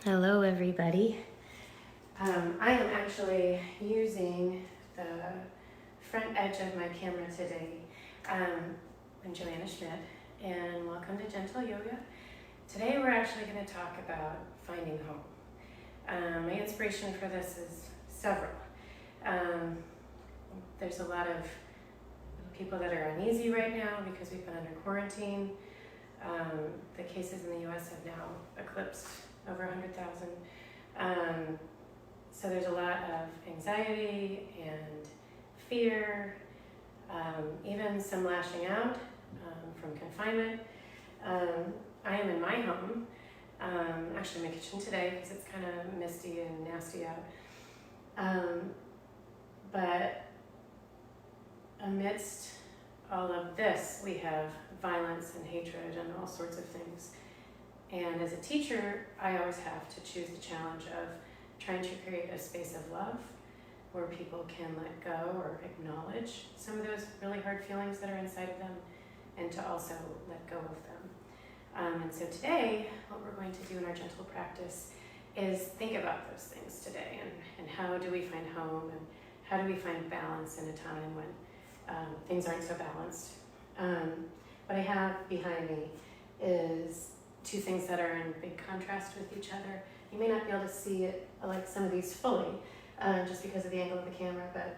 Hello everybody. I am actually using the front edge of my camera today. I'm Joanna Schmidt and welcome to Gentle Yoga. Today we're actually going to talk about finding home. My inspiration for this is several. There's a lot of people that are uneasy right now because we've been under quarantine. The cases in the US have now eclipsed over 100,000. So there's a lot of anxiety and fear, even some lashing out from confinement. I am in my home, actually in my kitchen today because it's kind of misty and nasty out. But amidst all of this, we have violence and hatred and all sorts of things. And as a teacher, I always have to choose the challenge of trying to create a space of love where people can let go or acknowledge some of those really hard feelings that are inside of them and to also let go of them. And so today, what we're going to do in our gentle practice is think about those things today and how do we find home and how do we find balance in a time when things aren't so balanced. What I have behind me is two things that are in big contrast with each other. You may not be able to see it like some of these fully, just because of the angle of the camera, but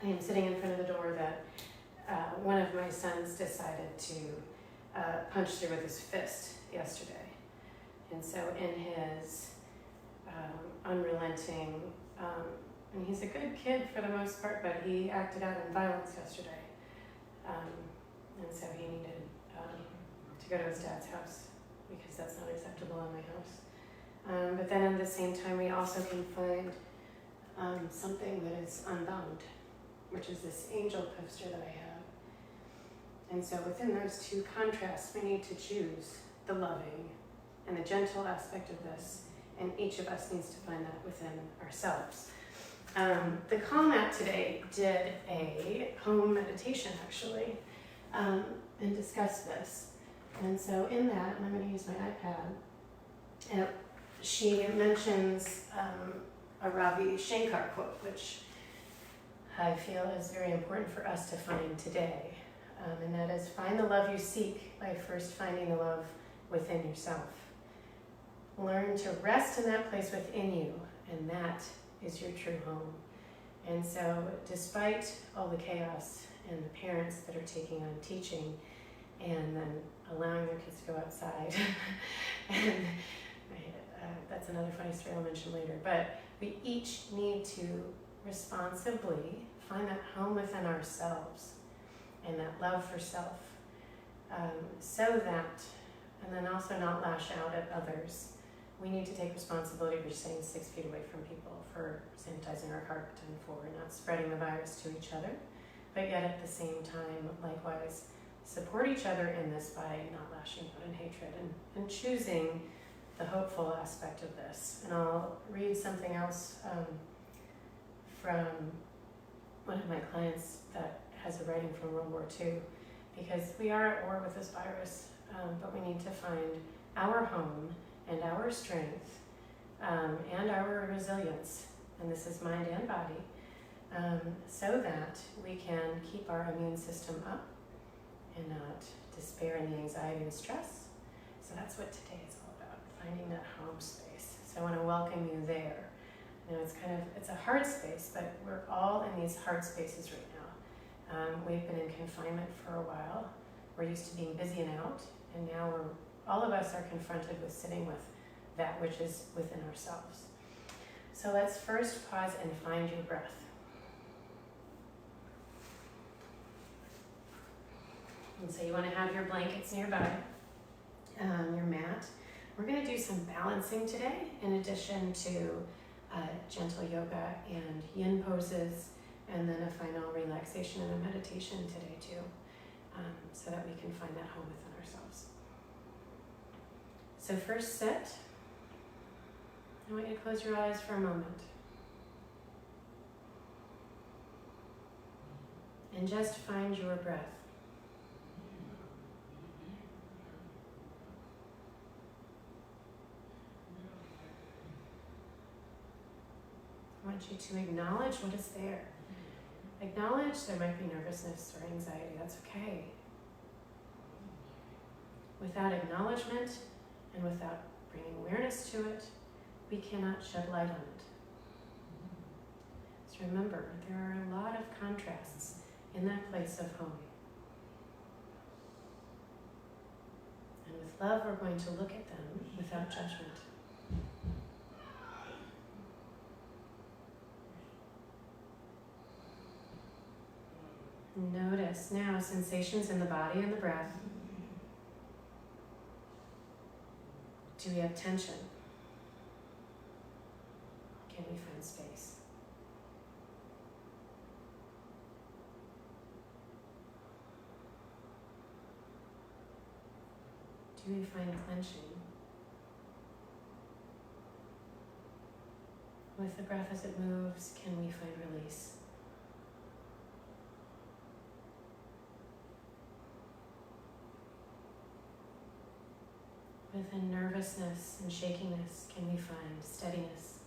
I am sitting in front of the door that one of my sons decided to punch through with his fist yesterday. And so in his unrelenting, and he's a good kid for the most part, but he acted out in violence yesterday. And so he needed to go to his dad's house because that's not acceptable in my house. But then at the same time, we also can find something that is unbound, which is this angel poster that I have. And so within those two contrasts, we need to choose the loving and the gentle aspect of this, and each of us needs to find that within ourselves. The Calm app today did a home meditation, actually, and discussed this. And so in that, and I'm going to use my iPad, she mentions a Ravi Shankar quote, which I feel is very important for us to find today. And that is, find the love you seek by first finding the love within yourself. Learn to rest in that place within you, and that is your true home. And so despite all the chaos and the parents that are taking on teaching and then allowing their kids to go outside, and that's another funny story I'll mention later, but we each need to responsibly find that home within ourselves and that love for self, so that, and then also not lash out at others. We need to take responsibility for staying 6 feet away from people, for sanitizing our heart, and for not spreading the virus to each other, but yet at the same time, likewise, support each other in this by not lashing out in hatred and choosing the hopeful aspect of this. And I'll read something else from one of my clients that has a writing from World War II, because we are at war with this virus, but we need to find our home and our strength and our resilience, and this is mind and body, so that we can keep our immune system up and not despair in the anxiety and stress. So that's what today is all about, finding that home space. So I want to welcome you there. You know, it's a hard space, but we're all in these hard spaces right now. We've been in confinement for a while. We're used to being busy and out, and now all of us are confronted with sitting with that which is within ourselves. So let's first pause and find your breath. And so you want to have your blankets nearby, your mat. We're going to do some balancing today in addition to gentle yoga and yin poses, and then a final relaxation and a meditation today too, so that we can find that home within ourselves. So first sit. I want you to close your eyes for a moment. And just find your breath. I want you to acknowledge what is there. Acknowledge there might be nervousness or anxiety. That's okay. Without acknowledgement and without bringing awareness to it, we cannot shed light on it. So remember, there are a lot of contrasts in that place of home. And with love, we're going to look at them without judgment. Notice now sensations in the body and the breath. Do we have tension? Can we find space? Do we find clenching? With the breath as it moves, can we find release? Within nervousness and shakiness, can we find steadiness?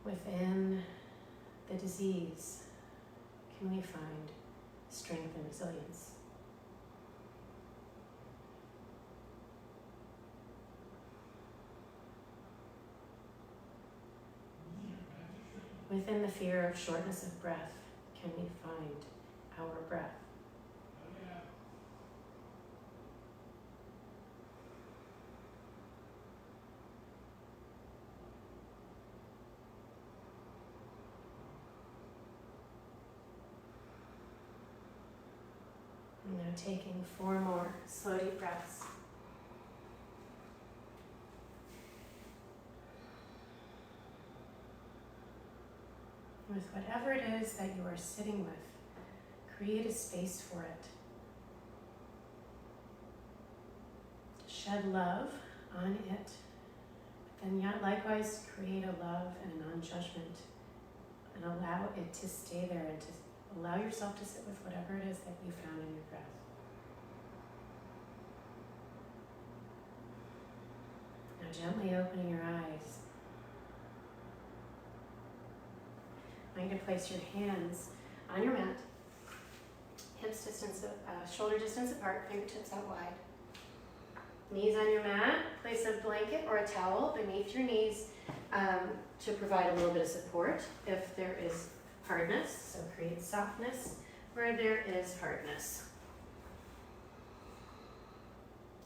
Within the disease, can we find strength and resilience? Within the fear of shortness of breath, can we find our breath? And now taking 4 more slow deep breaths. With whatever it is that you are sitting with, create a space for it. Shed love on it, but then yet likewise create a love and a non-judgment, and allow it to stay there and to allow yourself to sit with whatever it is that you found in your breath. Now gently opening your eyes. I'm going to place your hands on your mat, hips distance, shoulder distance apart, fingertips out wide. Knees on your mat, place a blanket or a towel beneath your knees to provide a little bit of support if there is hardness, so create softness where there is hardness.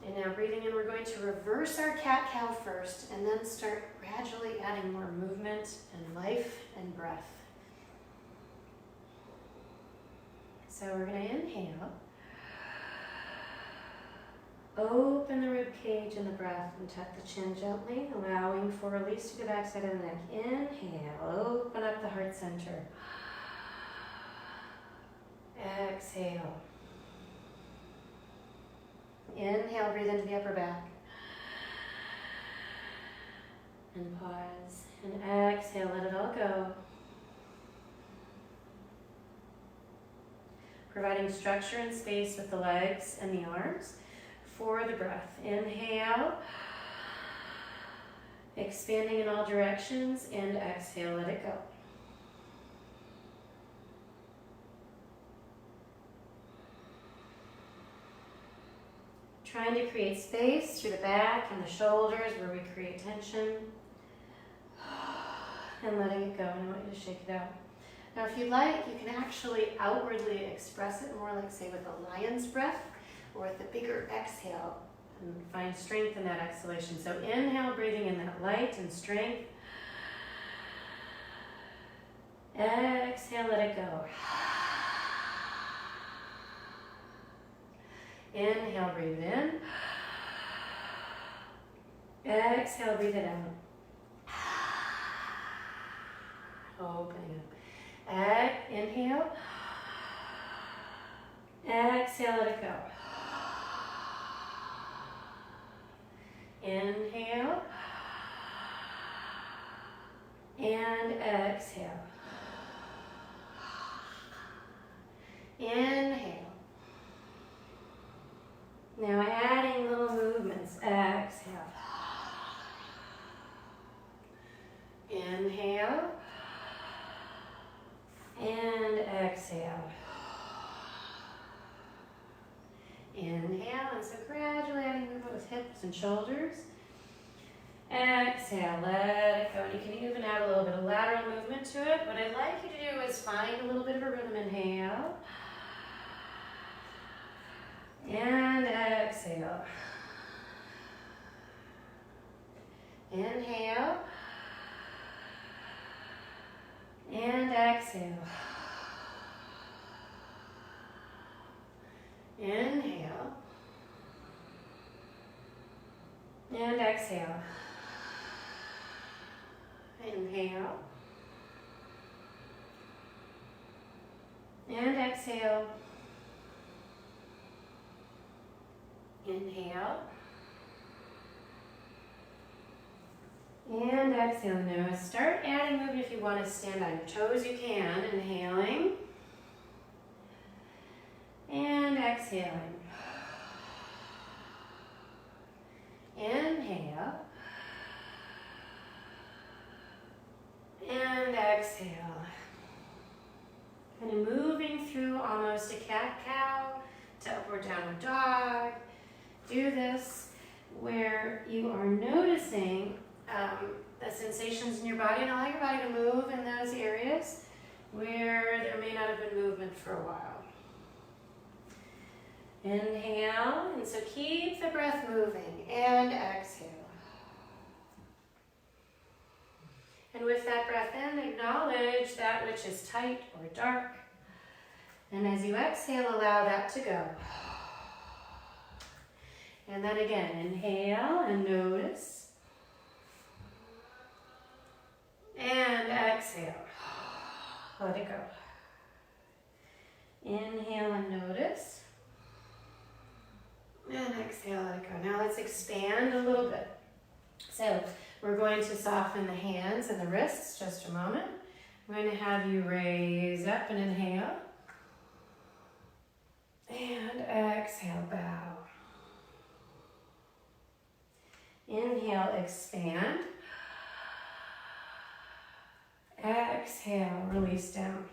And now breathing in, we're going to reverse our cat-cow first and then start gradually adding more movement and life and breath. So we're going to inhale, open the rib cage in the breath and tuck the chin gently, allowing for release to the backside of the neck. Inhale, open up the heart center. Exhale. Inhale, breathe into the upper back. And pause. And exhale, let it all go. Providing structure and space with the legs and the arms for the breath. Inhale, expanding in all directions, and exhale, let it go. Trying to create space through the back and the shoulders where we create tension. And letting it go, and I want you to shake it out. Now if you'd like, you can actually outwardly express it more like, say, with a lion's breath or with a bigger exhale, and find strength in that exhalation. So inhale, breathing in that light and strength. Exhale, let it go. Inhale, breathe it in. Exhale, breathe it out. Opening up. Inhale. Exhale, let it go. Inhale. And exhale. Inhale. Now adding little movements. Exhale. Inhale. And exhale. Inhale, and so gradually adding movement with hips and shoulders. Exhale, let it go. And you can even add a little bit of lateral movement to it. What I'd like you to do is find a little bit of a rhythm. Inhale. And exhale. Inhale. And exhale. Inhale. And exhale. Inhale. And exhale. Inhale. And exhale. Now start adding movement. If you want to stand on your toes, you can. Inhaling. And exhaling. Inhale. And exhale. Kind of moving through almost a cat-cow to upward downward dog. Do this where you are noticing the sensations in your body, and allow your body to move in those areas where there may not have been movement for a while. Inhale, and so keep the breath moving, and exhale. And with that breath in, acknowledge that which is tight or dark. And as you exhale, allow that to go. And then again, inhale and notice. And exhale. Let it go. Inhale and notice. And exhale, let it go. Now let's expand a little bit. So we're going to soften the hands and the wrists just a moment. I'm going to have you raise up and inhale. And exhale, bow. Inhale, expand. Exhale, release down.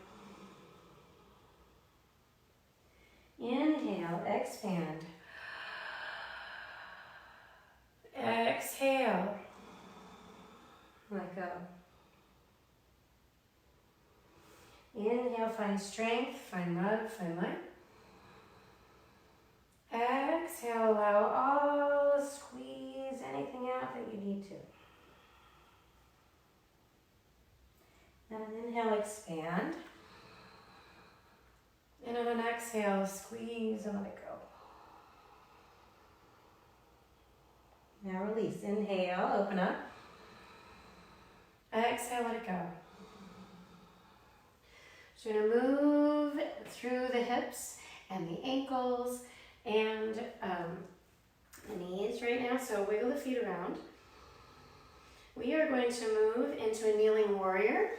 Inhale, expand. Exhale. Let go. Inhale, find strength, find love, find light. Exhale, allow all the squeeze, anything out that you need to. And inhale, expand. And on an exhale, squeeze and let it go. Now release. Inhale, open up. Exhale, let it go. So you're going to move through the hips and the ankles and the knees right now. So wiggle the feet around. We are going to move into a kneeling warrior.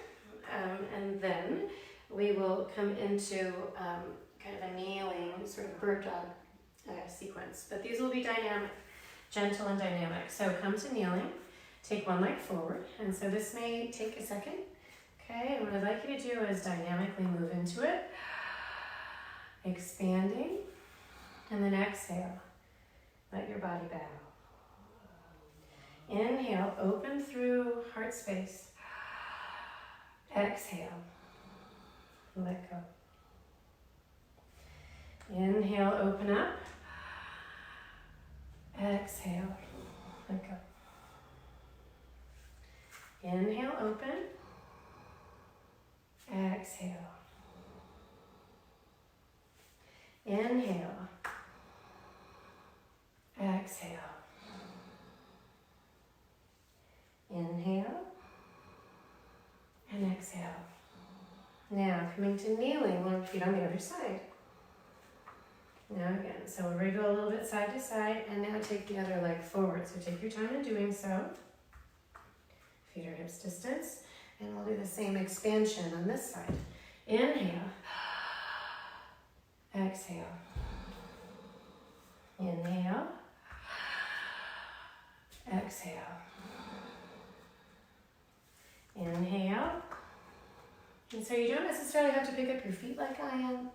And then we will come into kind of a kneeling, sort of bird dog sequence. But these will be dynamic, gentle and dynamic. So come to kneeling, take one leg forward. And so this may take a second. Okay, and what I'd like you to do is dynamically move into it, expanding, and then exhale. Let your body bow. Inhale, open through heart space. Exhale, let go. Inhale, open up. Exhale, let go. Inhale, open. Exhale. Inhale. Exhale. Inhale. And exhale. Now coming to kneeling, one feet on the other side. Now again, so we'll wriggle a little bit side to side, and now take the other leg forward. So take your time in doing so. Feet are hips distance, and we'll do the same expansion on this side. Inhale. Exhale. Inhale. Exhale. Inhale. And so you don't necessarily have to pick up your feet like I am,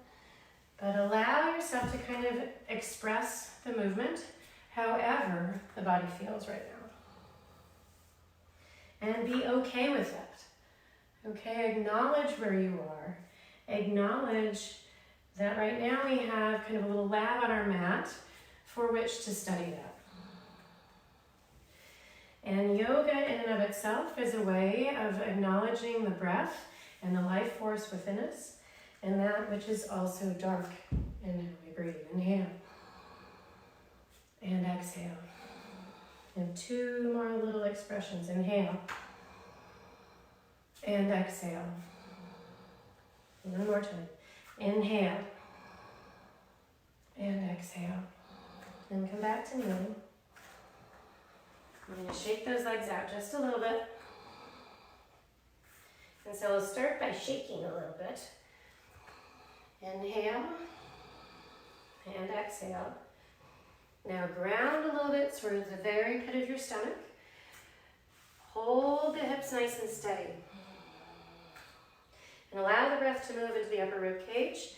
but allow yourself to kind of express the movement however the body feels right now. And be okay with that. Okay, acknowledge where you are. Acknowledge that right now we have kind of a little lab on our mat for which to study that. And yoga in and of itself is a way of acknowledging the breath and the life force within us, and that which is also dark in how we breathe. Inhale. And exhale. And 2 more little expressions. Inhale. And exhale. 1 more time. Inhale. And exhale. Then come back to kneeling. I'm going to shake those legs out just a little bit. And so we'll start by shaking a little bit. Inhale. And exhale. Now ground a little bit towards the very pit of your stomach. Hold the hips nice and steady. And allow the breath to move into the upper rib cage.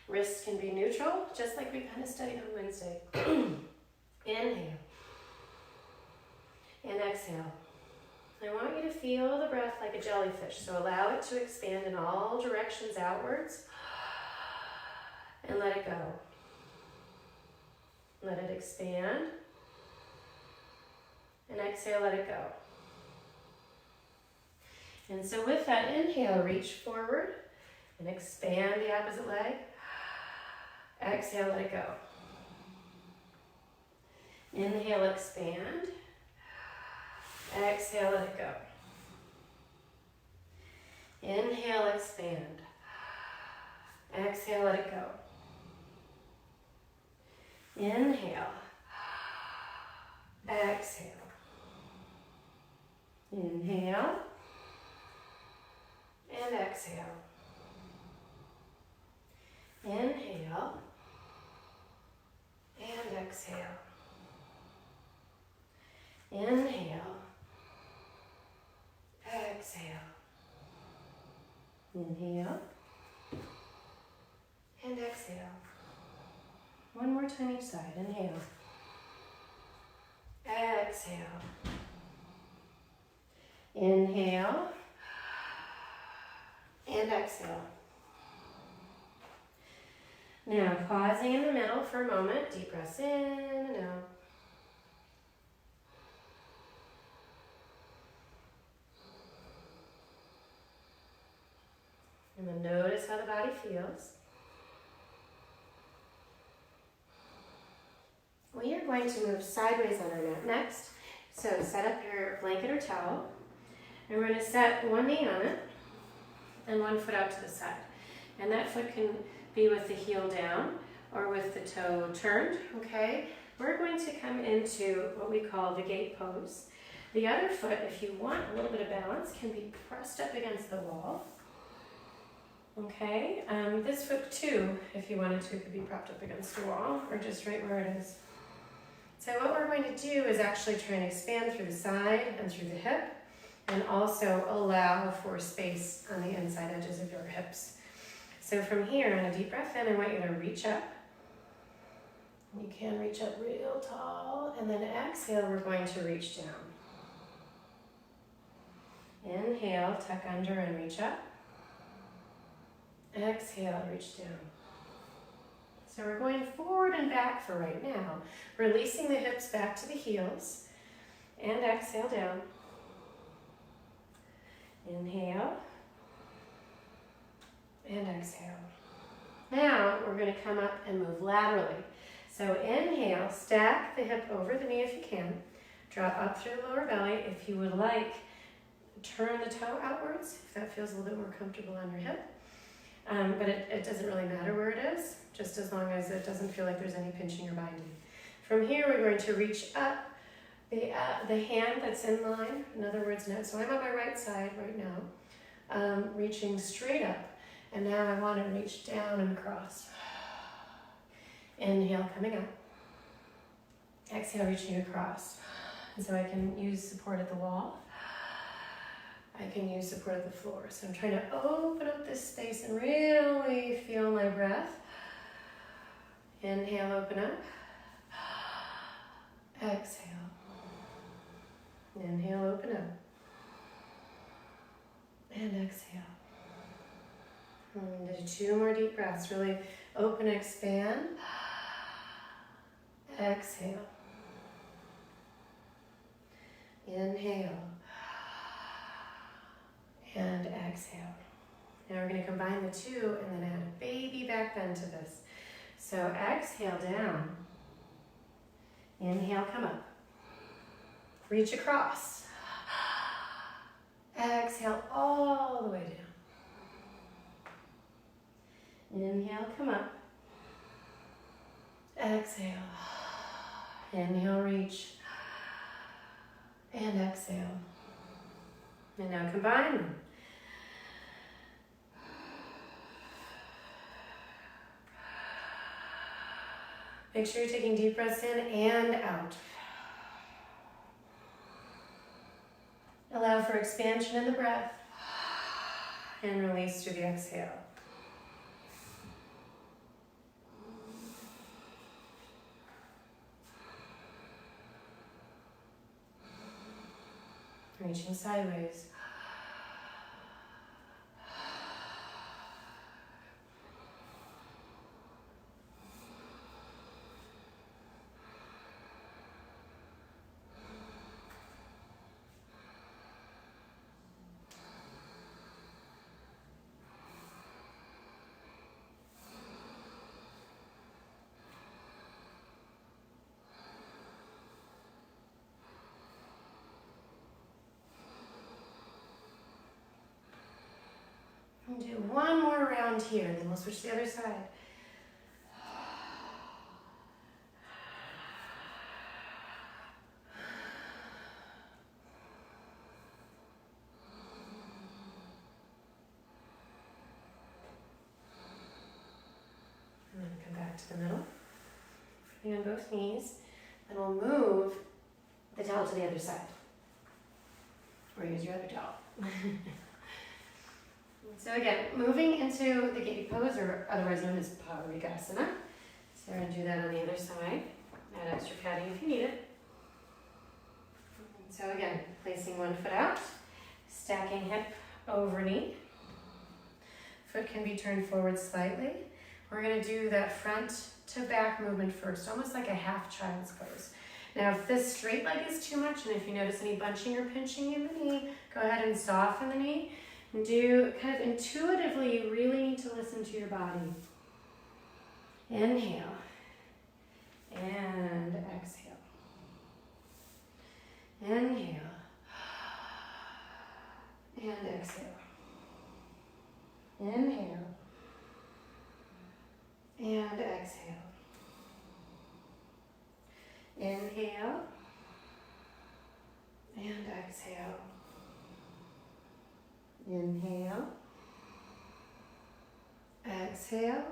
Wrists can be neutral, just like we kind of studied on Wednesday. Inhale. And exhale. I want you to feel the breath like a jellyfish, so allow it to expand in all directions outwards. And let it go. Let it expand. And exhale, let it go. And so with that inhale, reach forward and expand the opposite leg. Exhale, let it go. Inhale, expand. Exhale, let it go. Inhale, expand. Exhale, let it go. Inhale. Exhale. Inhale. And exhale. Inhale. And exhale. Inhale. Exhale. Inhale. And exhale. 1 more time each side. Inhale. Exhale. Inhale. And exhale. Now, pausing in the middle for a moment. Deep breaths in and out. And then notice how the body feels. We are going to move sideways on our mat next. So set up your blanket or towel. And we're going to set 1 knee on it and 1 foot out to the side. And that foot can be with the heel down or with the toe turned, okay? We're going to come into what we call the gate pose. The other foot, if you want a little bit of balance, can be pressed up against the wall. Okay, this foot too, if you wanted to, could be propped up against the wall or just right where it is. So what we're going to do is actually try and expand through the side and through the hip and also allow for space on the inside edges of your hips. So from here, on a deep breath in, I want you to reach up. You can reach up real tall, and then exhale, we're going to reach down. Inhale, tuck under and reach up. Exhale, reach down. So we're going forward and back for right now, releasing the hips back to the heels, and exhale down. Inhale, and exhale. Now we're going to come up and move laterally. So inhale, stack the hip over the knee if you can, draw up through the lower belly. If you would like, turn the toe outwards, if that feels a little bit more comfortable on your hip. But it doesn't really matter where it is, just as long as it doesn't feel like there's any pinching or binding. From here, we're going to reach up the hand that's in line. In other words, now, so I'm on my right side right now, reaching straight up. And now I want to reach down and across. Inhale, coming up. Exhale, reaching across. And so I can use support at the wall. I can use support at the floor. So I'm trying to open up this space and really feel my breath. Inhale, open up. Exhale. Inhale, open up. And exhale. And do 2 more deep breaths. Really open, expand. Exhale. Inhale. And exhale. Now we're going to combine the 2 and then add a baby back bend to this. So exhale down. Inhale, come up. Reach across. Exhale all the way down. Inhale, come up. Exhale. Inhale, reach. And exhale. And now combine them. Make sure you're taking deep breaths in and out. Allow for expansion in the breath and release through the exhale. Reaching sideways. And do 1 more round here, then we'll switch to the other side. And then come back to the middle. Putting on both knees. And we'll move the towel to the other side. Or use your other towel. So again, moving into the gate pose, or otherwise known as Parigasana. So we're going to do that on the other side. Add extra padding if you need it. So again, placing 1 foot out, stacking hip over knee. Foot can be turned forward slightly. We're going to do that front to back movement first, almost like a half child's pose. Now if this straight leg is too much, and if you notice any bunching or pinching in the knee, go ahead and soften the knee. Do kind of intuitively, you really need to listen to your body. Inhale and exhale. Inhale and exhale. Inhale and exhale. Inhale and exhale. Inhale, exhale,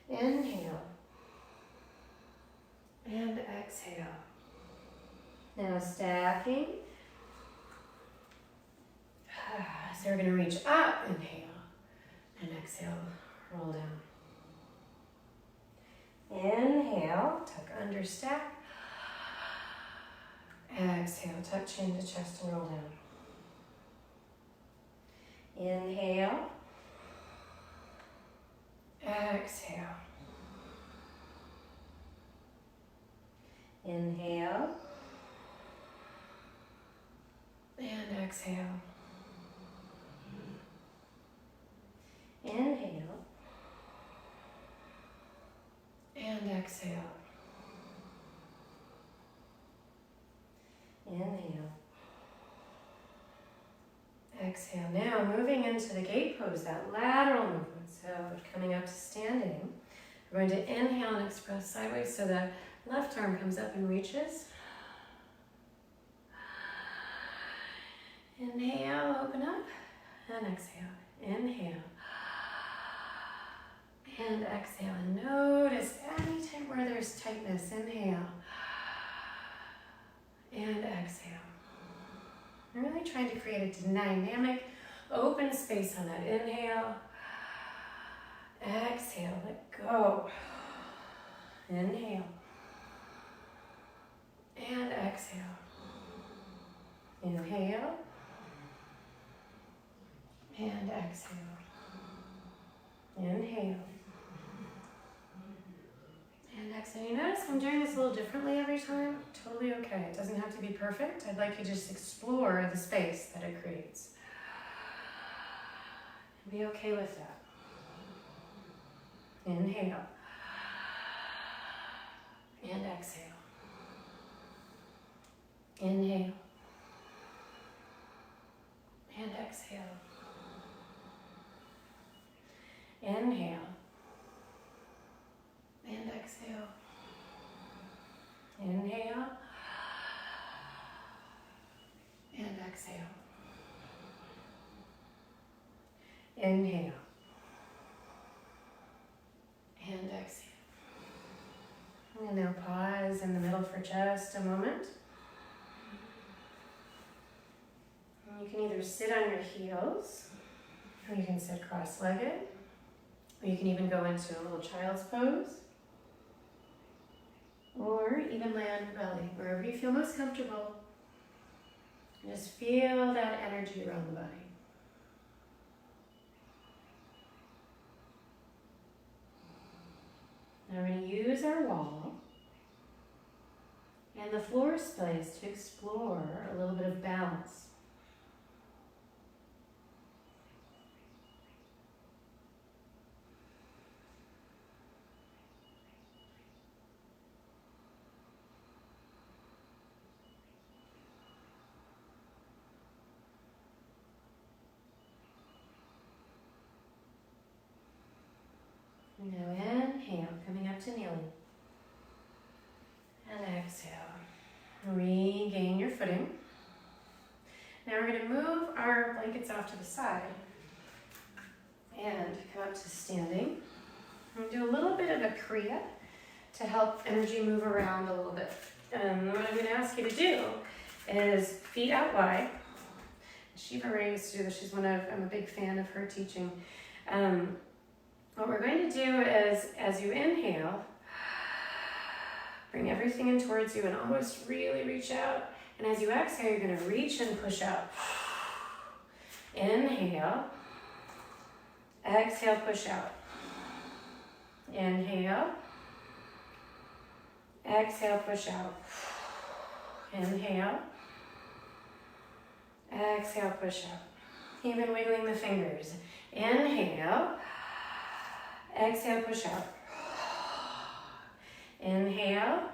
inhale, and exhale. Now stacking. So we're going to reach up, inhale, and exhale, roll down. Inhale, tuck under, stack. Exhale, tuck chin to chest and roll down. Inhale, exhale. Inhale, and exhale. Inhale, and exhale. Inhale. Exhale. Now moving into the gate pose, that lateral movement. So coming up to standing. We're going to inhale and express sideways so the left arm comes up and reaches. Inhale, open up, and exhale. Inhale. And exhale, and notice anytime where there's tightness, inhale. And exhale. I'm really trying to create a dynamic, open space on that inhale. Exhale, let go. Inhale. And exhale. Inhale. And exhale. Inhale. And exhale. You notice I'm doing this a little differently every time? Totally okay. It doesn't have to be perfect. I'd like you to just explore the space that it creates. And be okay with that. Inhale. And exhale. Inhale. And exhale. Inhale. And exhale. Inhale. And exhale. Inhale. And exhale. And now pause in the middle for just a moment. And you can either sit on your heels, or you can sit cross-legged, or you can even go into a little child's pose, or even lay on your belly, wherever you feel most comfortable. Just feel that energy around the body. Now we're going to use our wall and the floor space to explore a little bit of balance. Now inhale, coming up to kneeling. And exhale. Regain your footing. Now we're going to move our blankets off to the side and come up to standing. And do a little bit of a kriya to help energy move around a little bit. What I'm going to ask you to do is feet out wide. Shiva used to do this. I'm a big fan of her teaching. What we're going to do is, as you inhale, bring everything in towards you and almost really reach out. And as you exhale, you're going to reach and push out. Inhale. Exhale, push out. Inhale. Exhale, push out. Inhale. Exhale, push out. Even wiggling the fingers. Inhale. Exhale, push out. Inhale.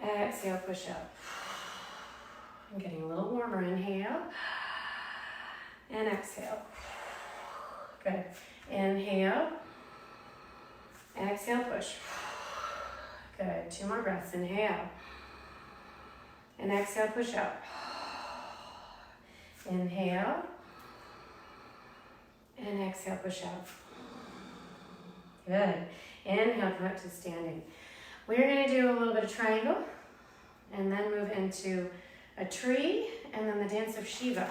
Exhale, push out. I'm getting a little warmer. Inhale. And exhale. Good. Inhale. Exhale, push. Good. 2 more breaths. Inhale. And exhale, push out. Inhale. And exhale, push out. Good. Inhale, come up to standing. We're going to do a little bit of triangle and then move into a tree and then the dance of Shiva.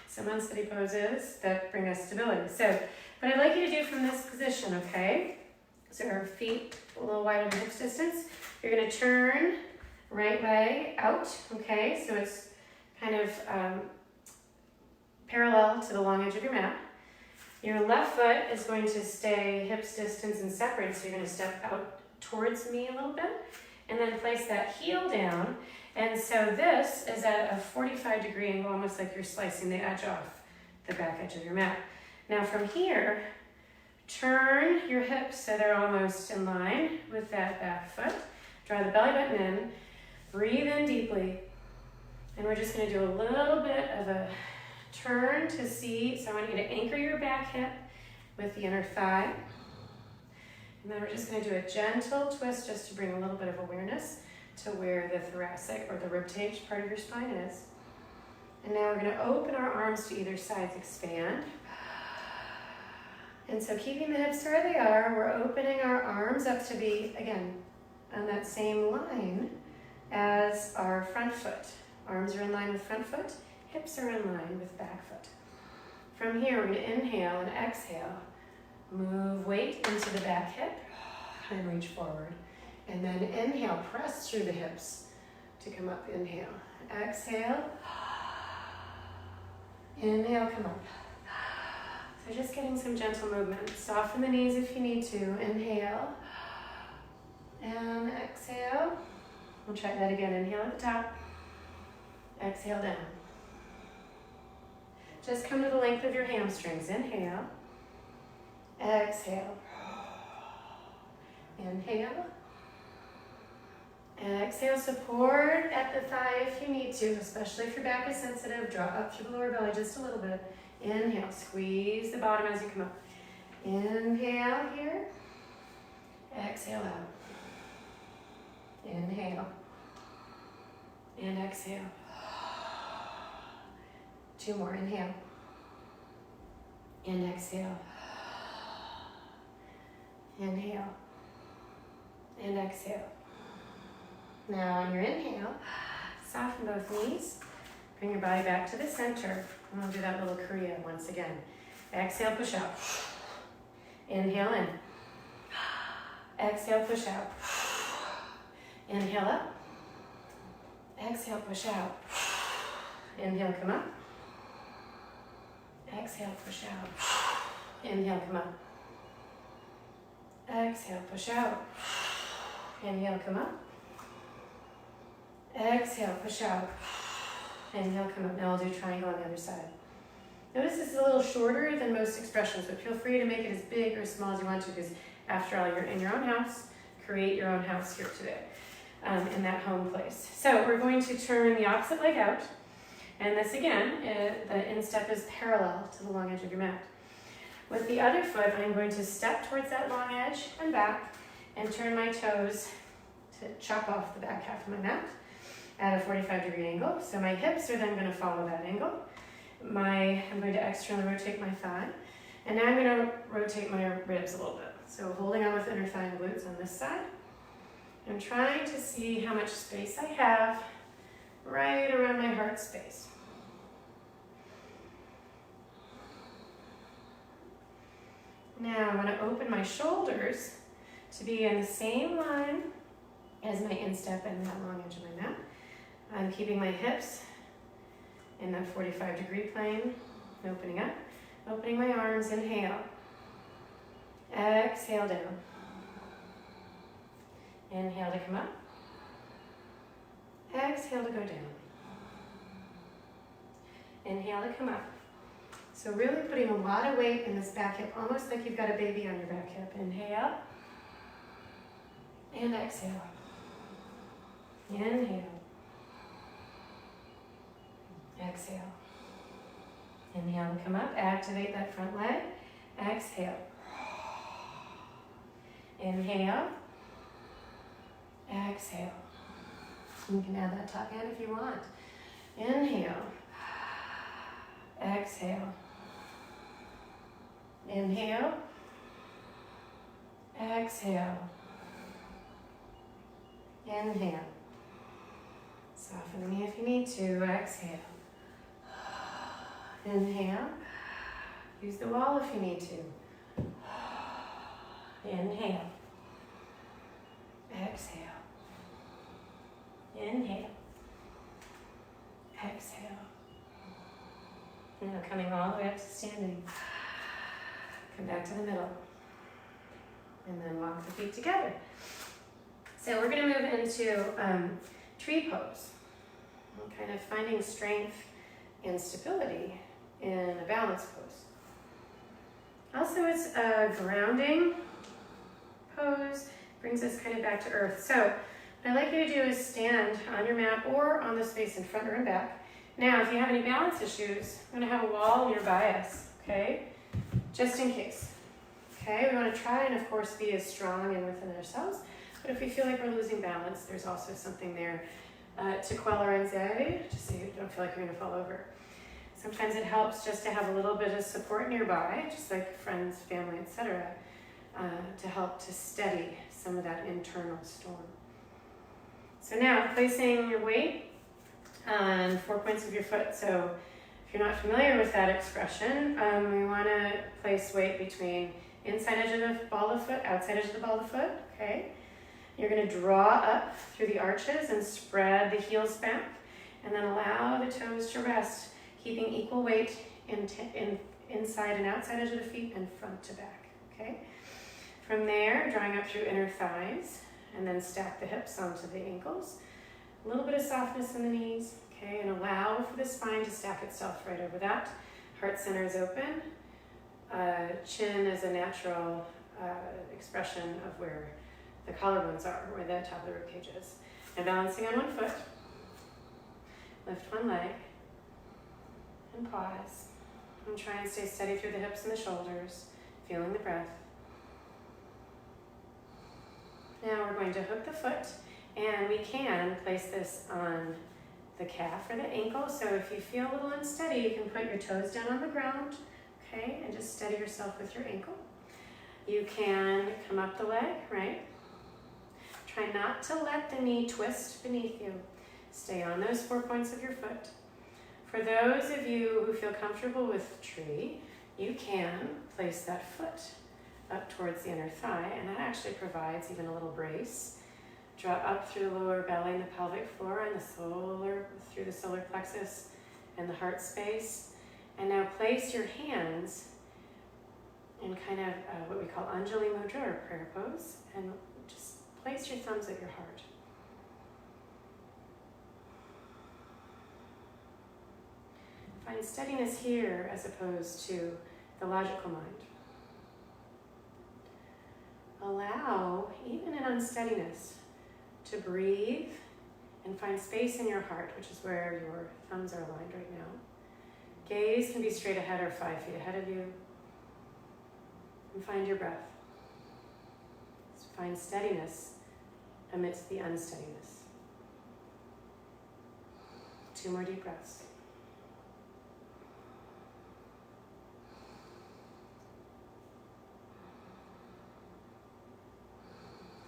Some unsteady poses that bring us stability. So, what I'd like you to do from this position, okay? So our feet a little wider than hips distance. You're going to turn right leg out, okay? So it's kind of parallel to the long edge of your mat. Your left foot is going to stay hips distance and separate, so you're going to step out towards me a little bit, and then place that heel down. And so this is at a 45-degree angle, almost like you're slicing the edge off the back edge of your mat. Now from here, turn your hips so they're almost in line with that back foot. Draw the belly button in, breathe in deeply, and we're just going to do a little bit of a turn to see. So I want you to anchor your back hip with the inner thigh. And then we're just going to do a gentle twist just to bring a little bit of awareness to where the thoracic or the ribcage part of your spine is. And now we're going to open our arms to either side, expand. And so keeping the hips where they are, we're opening our arms up to be, again, on that same line as our front foot. Arms are in line with front foot, hips are in line with back foot. From here, we're going to inhale and exhale. Move weight into the back hip and reach forward. And then inhale, press through the hips to come up. Inhale, exhale. Inhale, come up. So just getting some gentle movement. Soften the knees if you need to. Inhale and exhale. We'll try that again. Inhale at the top. Exhale down. Just come to the length of your hamstrings. Inhale. Exhale. Inhale. Exhale, support at the thigh if you need to, especially if your back is sensitive. Draw up through the lower belly just a little bit. Inhale, squeeze the bottom as you come up. Inhale here. Exhale out. Inhale. And exhale. 2 more. Inhale. And exhale. Inhale. And exhale. Now on your inhale, soften both knees. Bring your body back to the center. And we'll do that little kriya once again. Exhale, push out. Inhale in. Exhale, push out. Inhale up. Exhale, push out. Inhale, come up. Exhale, push out. Inhale, come up. Exhale, push out. Inhale, come up. Exhale, push out. Inhale, come up. Now I'll do triangle on the other side. Notice this is a little shorter than most expressions, but feel free to make it as big or small as you want to, because after all, you're in your own house. Create your own house here today, in that home place. So we're going to turn the opposite leg out. And this again, the instep is parallel to the long edge of your mat. With the other foot, I'm going to step towards that long edge and back and turn my toes to chop off the back half of my mat at a 45-degree angle. So my hips are then going to follow that angle. I'm going to externally rotate my thigh. And now I'm going to rotate my ribs a little bit. So holding on with inner thigh and glutes on this side. I'm trying to see how much space I have right around my heart space. Now I'm going to open my shoulders to be in the same line as my instep and that long edge of my mat. I'm keeping my hips in that 45-degree plane, opening up, opening my arms, inhale, exhale down, inhale to come up, exhale to go down, inhale to come up. So really putting a lot of weight in this back hip, almost like you've got a baby on your back hip. Inhale and exhale. Inhale. Exhale. Inhale and come up. Activate that front leg. Exhale. Inhale. Exhale. You can add that top hand if you want. Inhale. Exhale. Inhale. Exhale. Inhale. Soften the knee if you need to. Exhale. Inhale. Use the wall if you need to. Inhale. Exhale. Inhale. Exhale. Now coming all the way up to standing. Come back to the middle. And then walk the feet together. So we're going to move into tree pose. Kind of finding strength and stability in a balance pose. Also, it's a grounding pose, brings us kind of back to earth. So what I'd like you to do is stand on your mat or on the space in front or in back. Now, if you have any balance issues, I'm going to have a wall nearby us, okay? Just in case. Okay, we want to try and, of course, be as strong and within ourselves. But if we feel like we're losing balance, there's also something there to quell our anxiety, just so you don't feel like you're going to fall over. Sometimes it helps just to have a little bit of support nearby, just like friends, family, etc., to help to steady some of that internal storm. So now, placing your weight on 4 points of your foot. So if you're not familiar with that expression, we want to place weight between inside edge of the ball of the foot, outside edge of the ball of the foot, okay? You're going to draw up through the arches and spread the heels back, and then allow the toes to rest, keeping equal weight inside and outside edge of the feet and front to back, okay? From there, drawing up through inner thighs, and then stack the hips onto the ankles. A little bit of softness in the knees, okay? And allow for the spine to stack itself right over that. Heart center is open. Chin is a natural expression of where the collarbones are, where the top of the rib cage is. And balancing on one foot. Lift one leg. And pause. And try and stay steady through the hips and the shoulders, feeling the breath. Now we're going to hook the foot, and we can place this on the calf or the ankle. So if you feel a little unsteady, you can put your toes down on the ground, okay, and just steady yourself with your ankle. You can come up the leg, right? Try not to let the knee twist beneath you. Stay on those 4 points of your foot. For those of you who feel comfortable with tree, you can place that foot up towards the inner thigh, and that actually provides even a little brace. Draw up through the lower belly and the pelvic floor and through the solar plexus and the heart space. And now place your hands in kind of what we call Anjali Mudra or prayer pose, and just place your thumbs at your heart. Find steadiness here as opposed to the logical mind. Allow, even in unsteadiness, to breathe and find space in your heart, which is where your thumbs are aligned right now. Gaze can be straight ahead or 5 feet ahead of you. And find your breath. Find steadiness amidst the unsteadiness. 2 more deep breaths.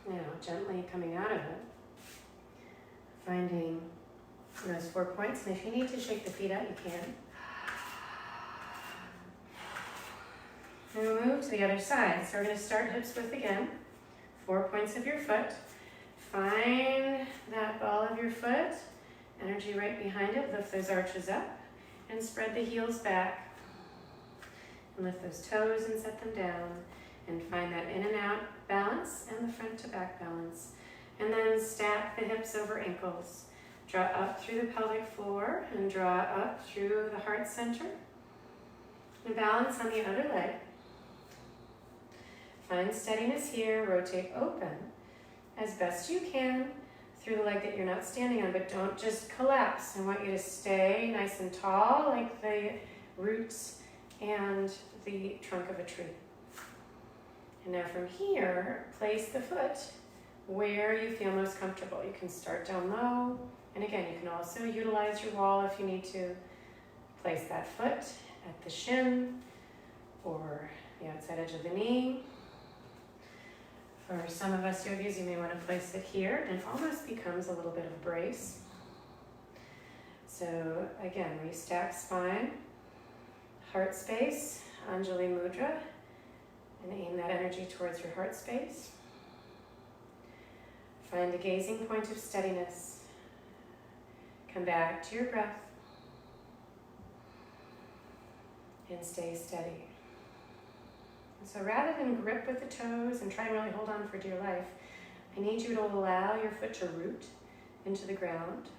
Now, gently coming out of it, finding those 4 points, and if you need to shake the feet out, you can. And we'll move to the other side. So we're going to start hips width again. 4 points of your foot. Find that ball of your foot, energy right behind it, lift those arches up, and spread the heels back. And lift those toes and set them down. And find that in and out balance and the front to back balance. And then stack the hips over ankles. Draw up through the pelvic floor and draw up through the heart center. And balance on the other leg. Find steadiness here. Rotate open as best you can through the leg that you're not standing on, but don't just collapse. I want you to stay nice and tall like the roots and the trunk of a tree. And now from here, place the foot where you feel most comfortable. You can start down low, and again, you can also utilize your wall if you need to. Place that foot at the shin or the outside edge of the knee. For some of us yogis, you may want to place it here, and it almost becomes a little bit of a brace. So again, we stack spine, heart space, Anjali Mudra, and aim that energy towards your heart space. Find a gazing point of steadiness. Come back to your breath and stay steady. And so rather than grip with the toes and try and really hold on for dear life, I need you to allow your foot to root into the ground.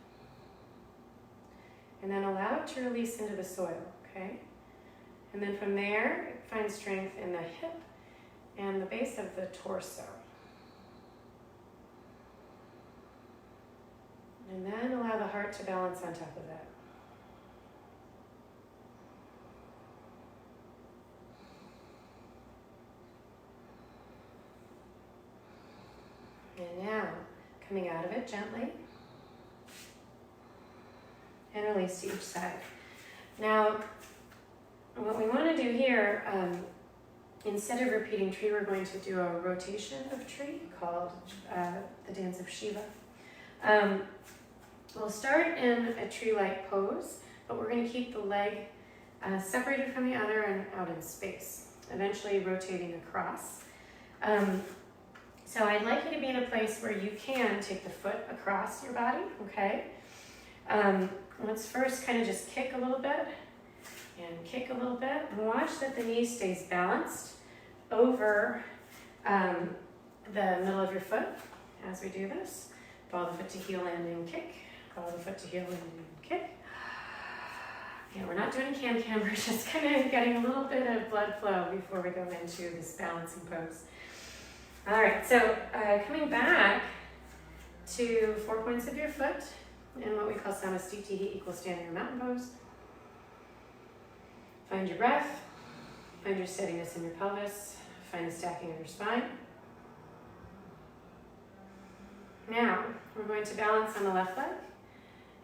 And then allow it to release into the soil, okay? And then from there, find strength in the hip and the base of the torso. And then allow the heart to balance on top of that. And now, coming out of it gently, and release to each side. Now, what we want to do here, instead of repeating tree, we're going to do a rotation of tree called the dance of Shiva. We'll start in a tree-like pose, but we're going to keep the leg separated from the other and out in space, eventually rotating across. So I'd like you to be in a place where you can take the foot across your body, okay? Let's first kind of just kick a little bit and kick a little bit, and watch that the knee stays balanced over the middle of your foot as we do this. Follow the foot to heel landing, kick. Follow the foot to heel landing, kick. Yeah, we're not doing a can-can, we're just kind of getting a little bit of blood flow before we go into this balancing pose. All right, so coming back to 4 points of your foot in what we call samastitihi, equal standing or mountain pose. Find your breath, find your steadiness in your pelvis, find the stacking of your spine. Now, we're going to balance on the left leg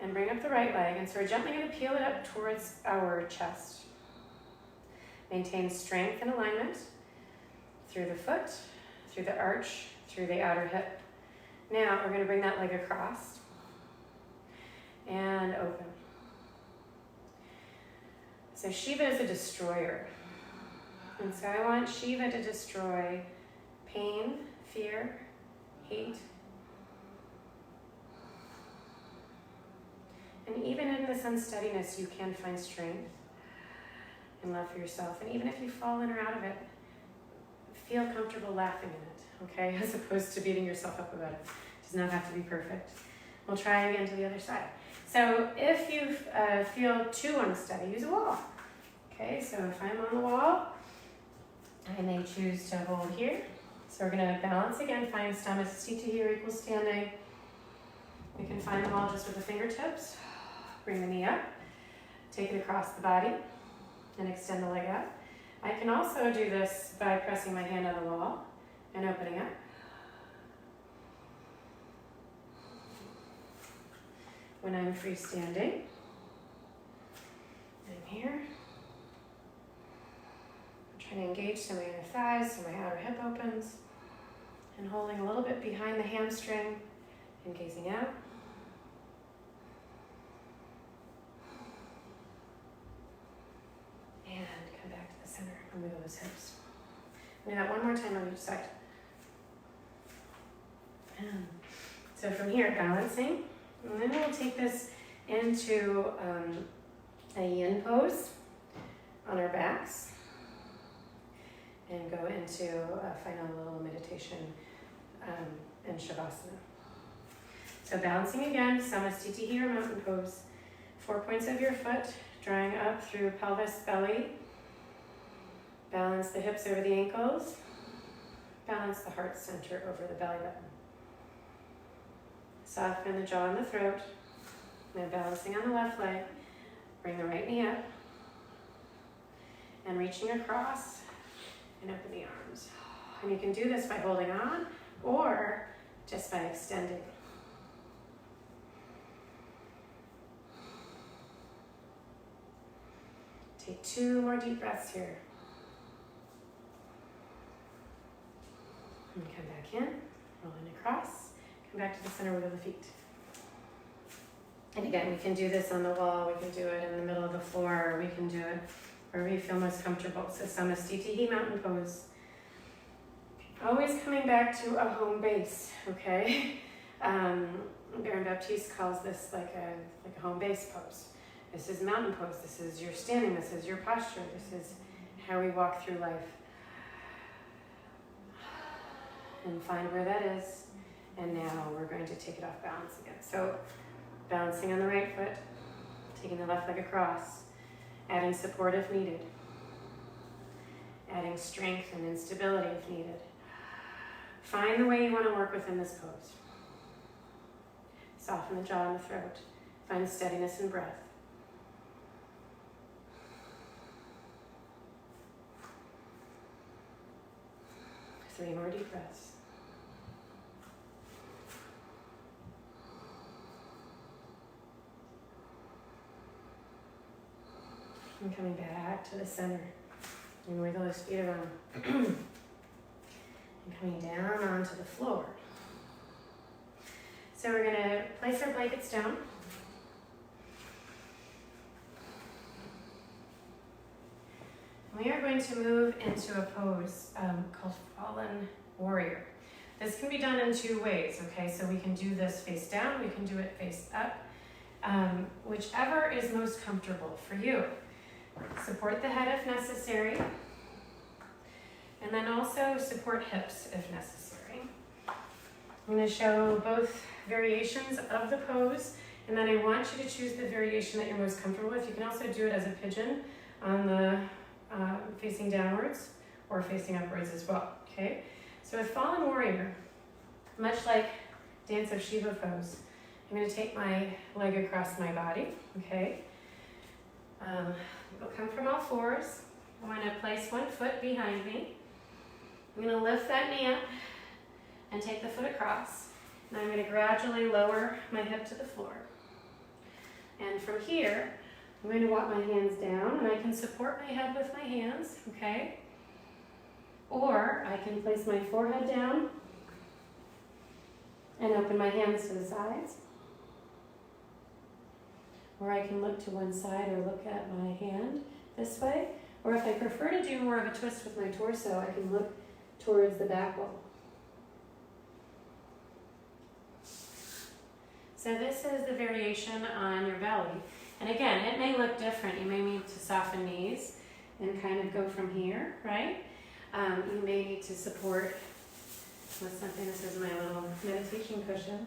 and bring up the right leg, and so we're gently going to peel it up towards our chest. Maintain strength and alignment through the foot, through the arch, through the outer hip. Now, we're going to bring that leg across and open. So Shiva is a destroyer. And so I want Shiva to destroy pain, fear, hate. And even in this unsteadiness, you can find strength and love for yourself. And even if you fall in or out of it, feel comfortable laughing in it, okay? As opposed to beating yourself up about it. It does not have to be perfect. We'll try again to the other side. So if you feel too unsteady, use a wall. Okay, so if I'm on the wall, I may choose to hold here. So we're going to balance again, find samastitihi or equal standing. We can find the wall just with the fingertips. Bring the knee up, take it across the body, and extend the leg out. I can also do this by pressing my hand on the wall and opening up. When I'm freestanding, I'm here. I'm trying to engage some of my inner thighs so my outer hip opens, and holding a little bit behind the hamstring and gazing out. And come back to the center and wiggle those hips. Do that one more time on each side. So from here, balancing. And then we'll take this into a yin pose on our backs and go into a final little meditation in Shavasana. So balancing again, samastitihi or mountain pose. 4 points of your foot, drawing up through pelvis, belly. Balance the hips over the ankles. Balance the heart center over the belly button. Soften the jaw and the throat. Now balancing on the left leg. Bring the right knee up. And reaching across and open the arms. And you can do this by holding on or just by extending. Take 2 more deep breaths here. And come back in, rolling across. Come back to the center, wiggle the feet. And again, we can do this on the wall, we can do it in the middle of the floor, or we can do it wherever you feel most comfortable. So samastitihi, mountain pose. Always coming back to a home base, okay? Baron Baptiste calls this like a home base pose. This is mountain pose, this is your standing, this is your posture, this is how we walk through life. And find where that is. And now we're going to take it off balance again. So balancing on the right foot, taking the left leg across, adding support if needed, adding strength and instability if needed. Find the way you want to work within this pose. Soften the jaw and the throat. Find steadiness and breath. Three more deep breaths. And coming back to the center. And wiggle those feet around. And coming down onto the floor. So we're going to place our blankets down. We are going to move into a pose called Fallen Warrior. This can be done in two ways, okay? So we can do this face down, we can do it face up, whichever is most comfortable for you. Support the head if necessary, and then also support hips if necessary. I'm going to show both variations of the pose, and then I want you to choose the variation that you're most comfortable with. You can also do it as a pigeon on the facing downwards or facing upwards as well, okay? So with Fallen Warrior, much like Dance of Shiva pose, I'm going to take my leg across my body, okay? We'll come from all fours. I'm going to place one foot behind me. I'm going to lift that knee up and take the foot across. And I'm going to gradually lower my hip to the floor. And from here, I'm going to walk my hands down, and I can support my head with my hands, okay? Or I can place my forehead down and open my hands to the sides. Or I can look to one side or look at my hand this way. Or if I prefer to do more of a twist with my torso, I can look towards the back wall. So this is the variation on your belly. And again, it may look different. You may need to soften knees and kind of go from here, right? You may need to support with something. This is my little meditation cushion.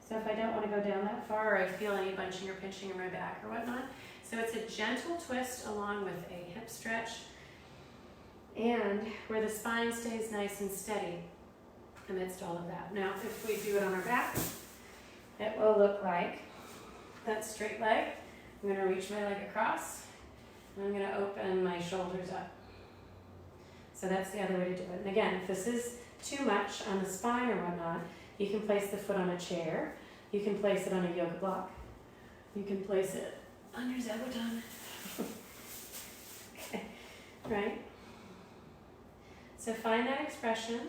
So if I don't want to go down that far, or I feel any bunching or pinching in my back or whatnot. So it's a gentle twist along with a hip stretch, and where the spine stays nice and steady amidst all of that. Now, if we do it on our back, it will look like that straight leg. I'm going to reach my leg across, and I'm going to open my shoulders up. So that's the other way to do it. And again, if this is too much on the spine or whatnot, you can place the foot on a chair. You can place it on a yoga block. You can place it on your zabuton. Okay, right? So find that expression,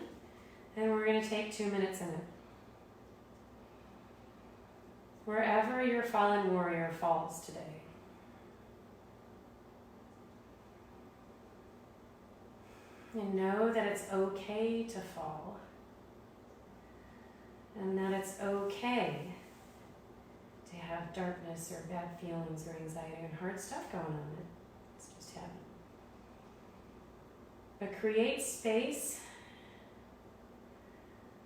and we're going to take 2 minutes in it. Wherever your fallen warrior falls today. And know that it's okay to fall. And that it's okay to have darkness or bad feelings or anxiety and hard stuff going on. It's just happening. But create space.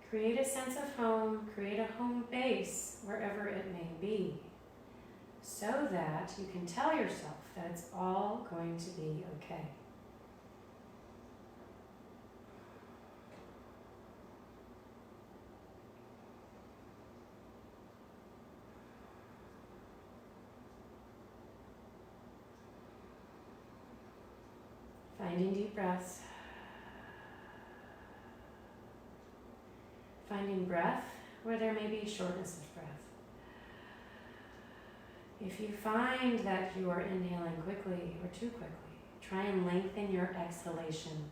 Create a sense of home. Create a home base wherever it may be, so that you can tell yourself that it's all going to be okay. Finding deep breaths. Finding breath where there may be shortness of breath. If you find that you are inhaling quickly or too quickly, try and lengthen your exhalation.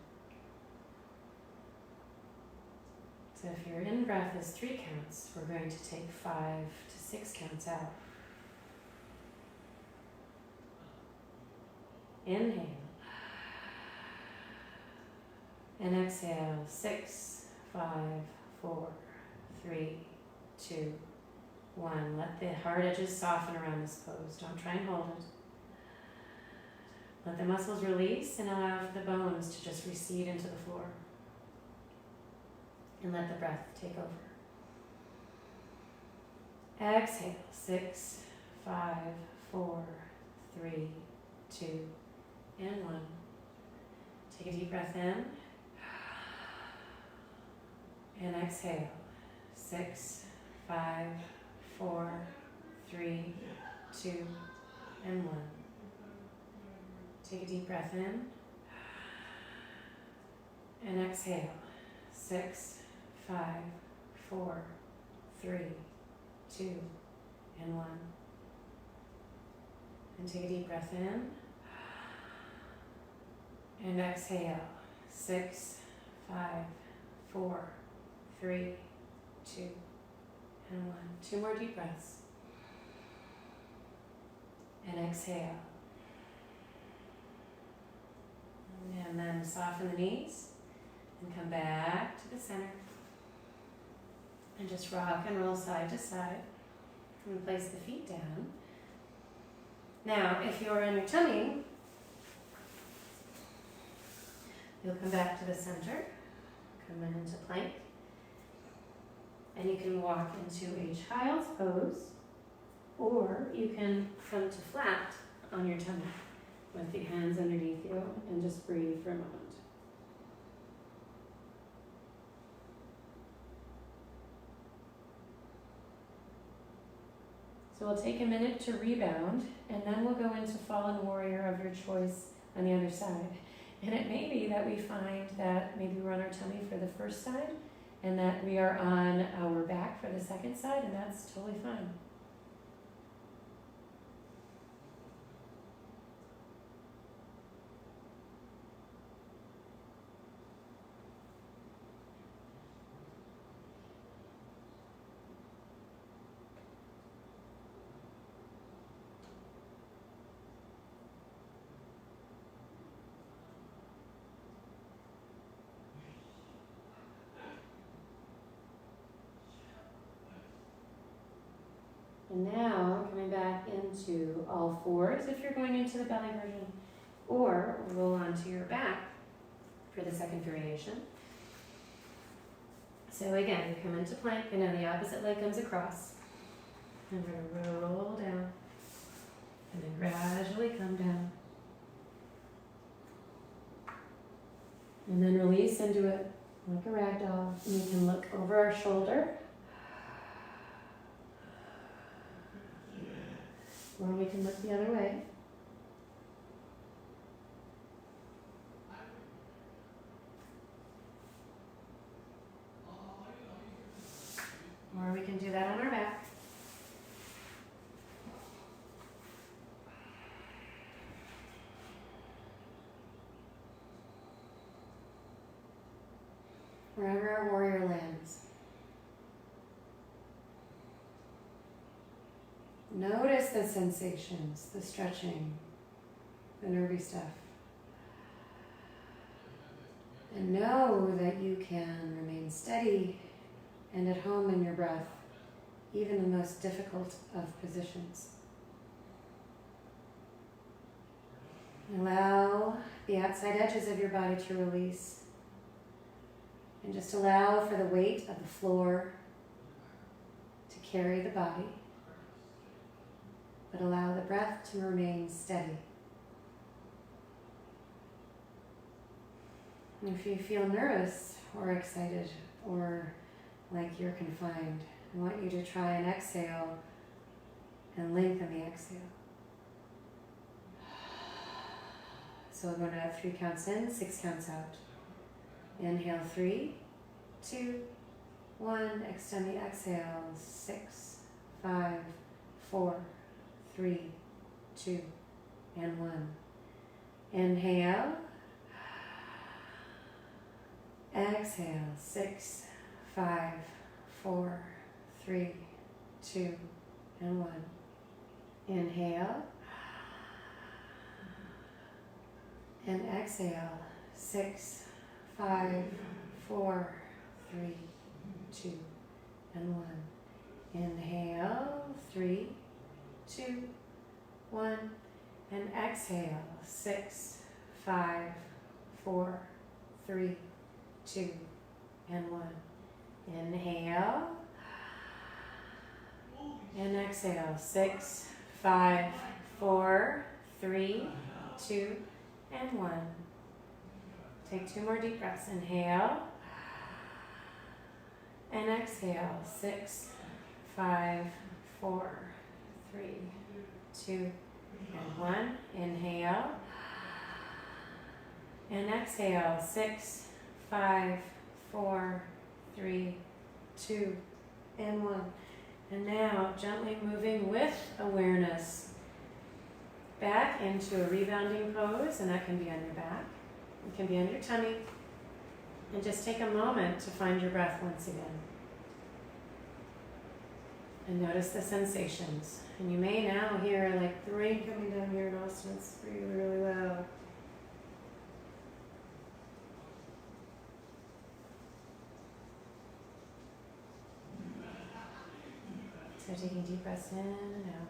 So if your in-breath is 3 counts, we're going to take 5 to 6 counts out. Inhale. And exhale, 6, 5, 4, 3, 2, 1. Let the hard edges soften around this pose. Don't try and hold it. Let the muscles release and allow the bones to just recede into the floor. And let the breath take over. Exhale, 6, 5, 4, 3, 2, and 1. Take a deep breath in. And exhale, 6, 5, 4, 3, 2, and 1. Take a deep breath in. And exhale, 6, 5, 4, 3, 2, and 1. And take a deep breath in. And exhale. 6, 5, 4, 3, 2, and 1. 2 more deep breaths. And exhale. And then soften the knees and come back to the center. And just rock and roll side to side. And place the feet down. Now, if you're on your tummy, you'll come back to the center, come in into plank, and you can walk into a child's pose, or you can come to flat on your tummy with your hands underneath you and just breathe for a moment. So we'll take a minute to rebound, and then we'll go into fallen warrior of your choice on the other side. And it may be that we find that maybe we're on our tummy for the first side, and that we are on our back for the second side, and that's totally fine. And now, coming back into all fours if you're going into the belly version, or roll onto your back for the second variation. So again, you come into plank, and then the opposite leg comes across. And we're going to roll down, and then gradually come down. And then release into it like a rag doll. And you can look over our shoulder, or we can look the other way. Or we can do that on our back. Wherever our warrior lands. Notice the sensations, the stretching, the nervy stuff. And know that you can remain steady and at home in your breath, even in the most difficult of positions. Allow the outside edges of your body to release. And just allow for the weight of the floor to carry the body. But allow the breath to remain steady. And if you feel nervous or excited or like you're confined, I want you to try and exhale and lengthen the exhale. So we're going to have 3 counts in, 6 counts out. Inhale, 3, 2, 1. Extend the exhale, 6, 5, 4, 3, 2, and 1. Inhale. Exhale, 6, 5, 4, 3, 2, and 1. Inhale. And exhale, 6, 5, 4, 3, 2, and 1. Inhale, 3, 2, 1. And exhale, 6, 5, 4, 3, 2, and 1. Inhale. And exhale, 6, 5, 4, 3, 2, and 1. Take 2 more deep breaths. Inhale. And exhale, 6, 5, 4, 3, 2, and 1. Inhale. And exhale, 6, 5, 4, 3, 2, and 1. And now, gently moving with awareness back into a rebounding pose, and that can be on your back. It can be on your tummy. And just take a moment to find your breath once again. And notice the sensations. And you may now hear like the rain coming down your nostrils really, really loud. So taking deep breaths in and out.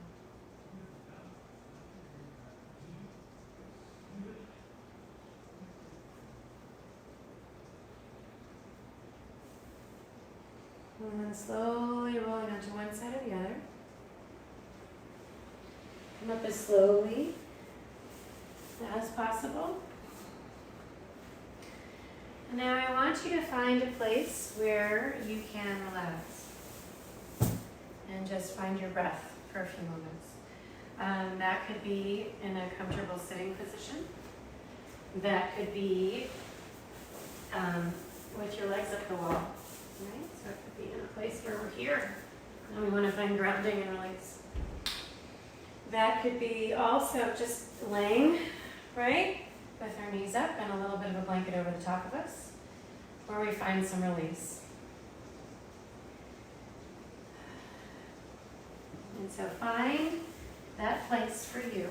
And then slowly rolling onto one side or the other. Come up as slowly as possible. And now I want you to find a place where you can relax. And just find your breath for a few moments. That could be in a comfortable sitting position. That could be with your legs up the wall. Right? So it could be in a place where we're here and we want to find grounding and release. That could be also just laying, right? With our knees up and a little bit of a blanket over the top of us, where we find some release. And so find that place for you.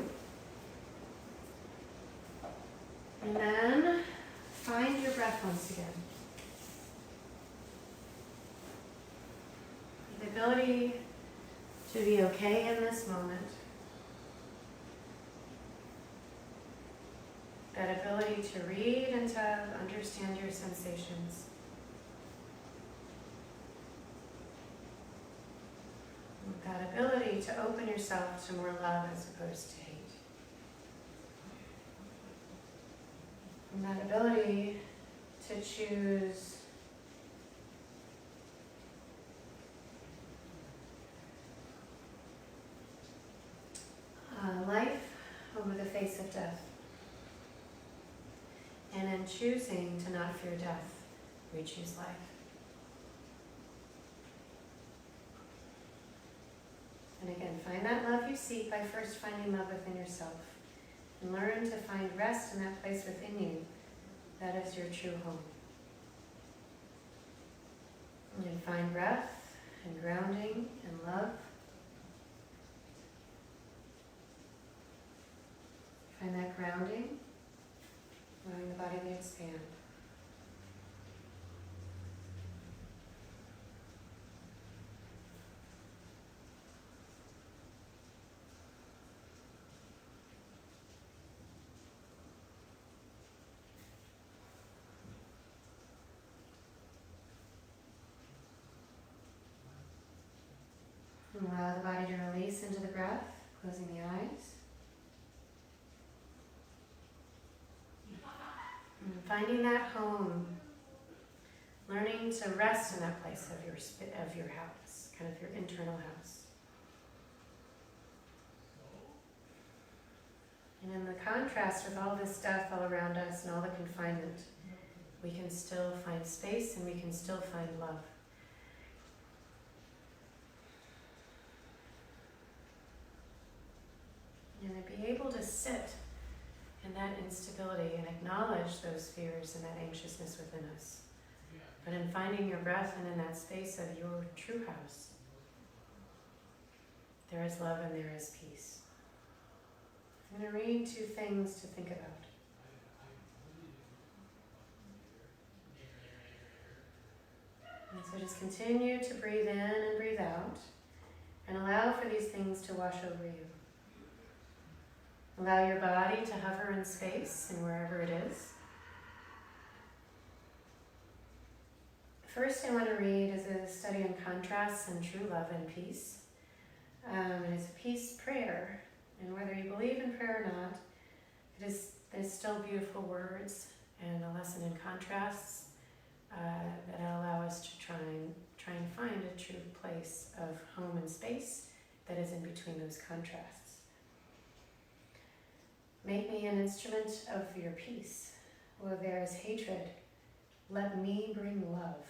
And then find your breath once again. The ability to be okay in this moment. That ability to read and to understand your sensations. That ability to open yourself to more love as opposed to hate. And that ability to choose life over the face of death. And in choosing to not fear death, we choose life. And again, find that love you seek by first finding love within yourself. And learn to find rest in that place within you. That is your true home. And find breath and grounding and love. Find that grounding, allowing the body to expand. And allow the body to release into the breath, closing the eyes. And finding that home, learning to rest in that place of your house, kind of your internal house. And in the contrast with all this death all around us and all the confinement, we can still find space and we can still find love. And to be able to sit in that instability and acknowledge those fears and that anxiousness within us. But in finding your breath and in that space of your true house, there is love and there is peace. I'm going to read 2 things to think about. And so just continue to breathe in and breathe out and allow for these things to wash over you. Allow your body to hover in space and wherever it is. First I want to read is a study on contrasts and true love and peace. And it's a peace prayer. And whether you believe in prayer or not, there's still beautiful words and a lesson in contrasts that allow us to try and find a true place of home and space that is in between those contrasts. Make me an instrument of your peace. Where there is hatred, let me bring love.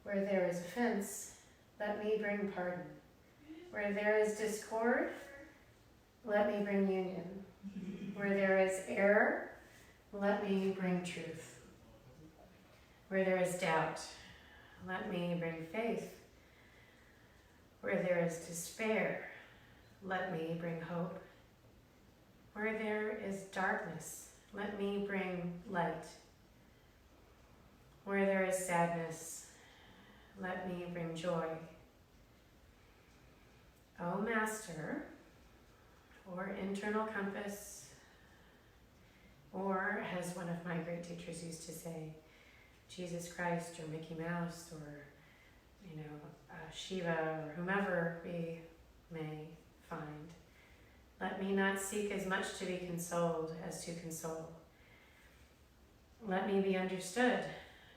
Where there is offense, let me bring pardon. Where there is discord, let me bring union. Where there is error, let me bring truth. Where there is doubt, let me bring faith. Where there is despair, let me bring hope. Where there is darkness, let me bring light. Where there is sadness, let me bring joy. O Master, or internal compass, or as one of my great teachers used to say, Jesus Christ or Mickey Mouse or, Shiva or whomever we may find. Let me not seek as much to be consoled as to console. Let me be understood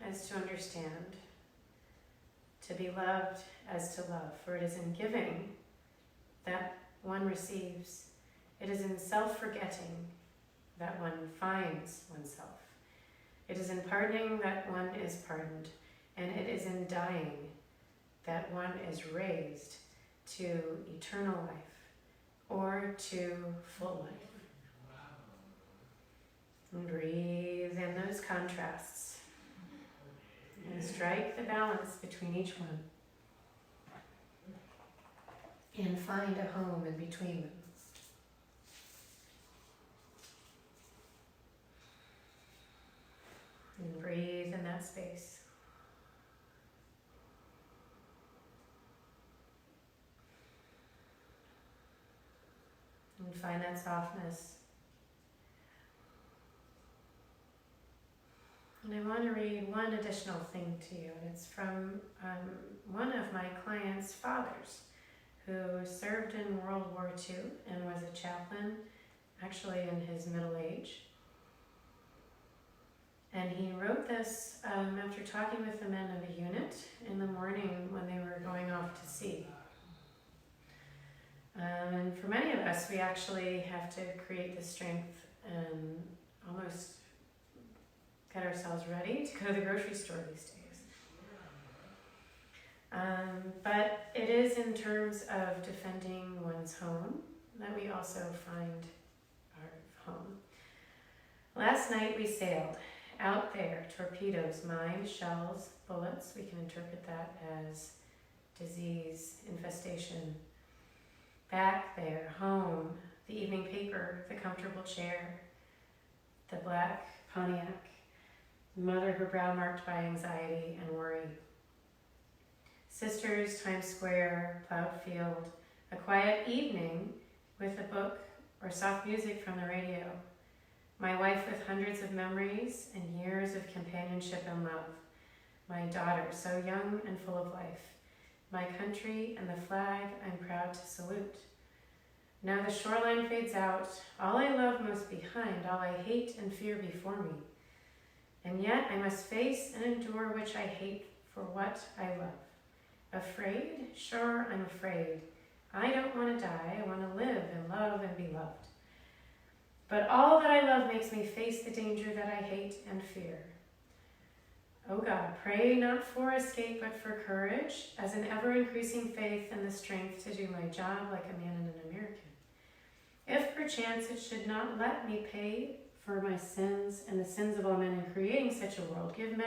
as to understand, to be loved as to love. For it is in giving that one receives. It is in self-forgetting that one finds oneself. It is in pardoning that one is pardoned, and it is in dying that one is raised to eternal life or to full life. And breathe in those contrasts and strike the balance between each one and find a home in between them. And breathe in that space. And find that softness. And I want to read one additional thing to you. It's from one of my clients' fathers who served in World War II and was a chaplain, actually in his middle age. And he wrote this after talking with the men of a unit in the morning when they were going off to sea. And for many of us, we actually have to create the strength and almost get ourselves ready to go to the grocery store these days. But it is in terms of defending one's home that we also find our home. Last night we sailed. Out there, torpedoes, mines, shells, bullets, we can interpret that as disease, infestation. Back there, home, the evening paper, the comfortable chair, the black Pontiac, mother, her brow marked by anxiety and worry. Sisters, Times Square, plowed field, a quiet evening with a book or soft music from the radio. My wife with hundreds of memories and years of companionship and love. My daughter, so young and full of life. My country and the flag I'm proud to salute. Now the shoreline fades out, all I love most behind, all I hate and fear before me. And yet I must face and endure which I hate for what I love. Afraid? Sure, I'm afraid. I don't want to die, I want to live and love and be loved. But all that I love makes me face the danger that I hate and fear. Oh God, pray not for escape, but for courage, as an ever-increasing faith and the strength to do my job like a man and an American. If perchance it should not let me pay for my sins and the sins of all men in creating such a world, give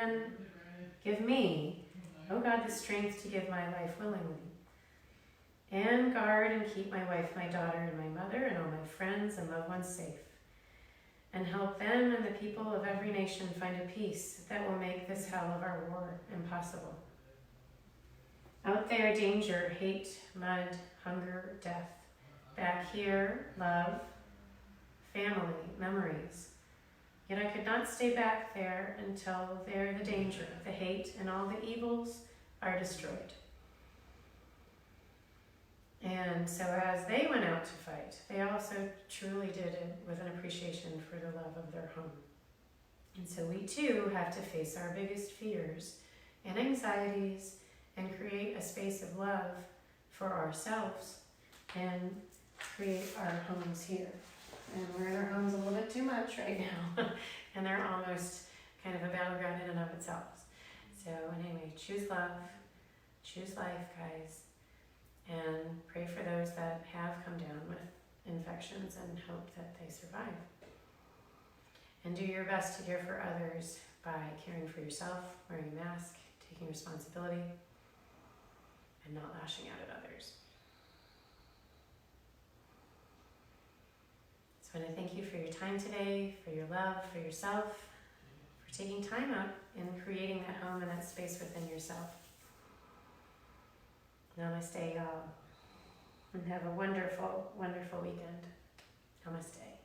me, oh God, the strength to give my life willingly. And guard and keep my wife, my daughter, and my mother, and all my friends and loved ones safe. And help them and the people of every nation find a peace that will make this hell of our war impossible. Out there, danger, hate, mud, hunger, death. Back here, love, family, memories. Yet I could not stay back there until there the danger, the hate, and all the evils are destroyed. And so as they went out to fight, they also truly did it with an appreciation for the love of their home. And so we too have to face our biggest fears and anxieties and create a space of love for ourselves and create our homes here. And we're in our homes a little bit too much right now. And they're almost kind of a battleground in and of itself. So anyway, choose love, choose life, guys. And pray for those that have come down with infections and hope that they survive. And do your best to care for others by caring for yourself, wearing a mask, taking responsibility, and not lashing out at others. So I want to thank you for your time today, for your love, for yourself, for taking time out and creating that home and that space within yourself. Namaste, y'all. And have a wonderful, wonderful weekend. Namaste.